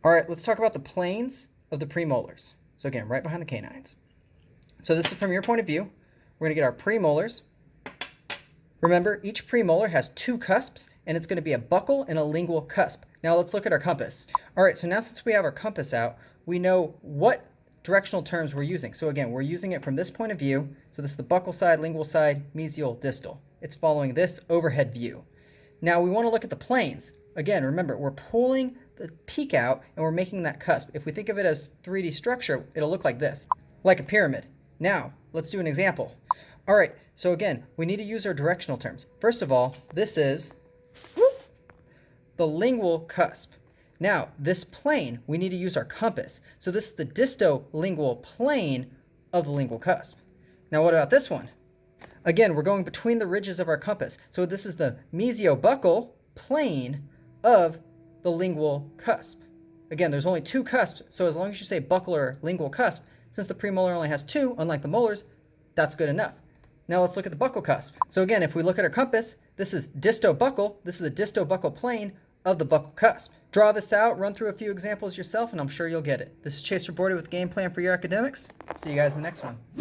All right, let's talk about the planes of the premolars. So again, right behind the canines. So this is from your point of view. We're going to get our premolars. Remember, each premolar has two cusps, and it's going to be a buccal and a lingual cusp. Now let's look at our compass. All right, so now since we have our compass out, we know what directional terms we're using. So again, we're using it from this point of view. So this is the buccal side, lingual side, mesial, distal. It's following this overhead view. Now we want to look at the planes. Again, remember, we're pulling the peak out and we're making that cusp. If we think of it as 3D structure, it'll look like this, like a pyramid. Now, let's do an example. All right, so again, we need to use our directional terms. First of all, this is the lingual cusp. Now, this plane, we need to use our compass. So this is the disto-lingual plane of the lingual cusp. Now, what about this one? Again, we're going between the ridges of our compass. So this is the mesiobuccal plane of the lingual cusp. Again, there's only two cusps, so as long as you say buccal or lingual cusp, since the premolar only has two, unlike the molars, that's good enough. Now let's look at the buccal cusp. So again, if we look at our compass, this is distobuccal. This is the distobuccal plane of the buccal cusp. Draw this out, run through a few examples yourself, and I'm sure you'll get it. This is Chase Reported with GamePlan for your academics. See you guys in the next one.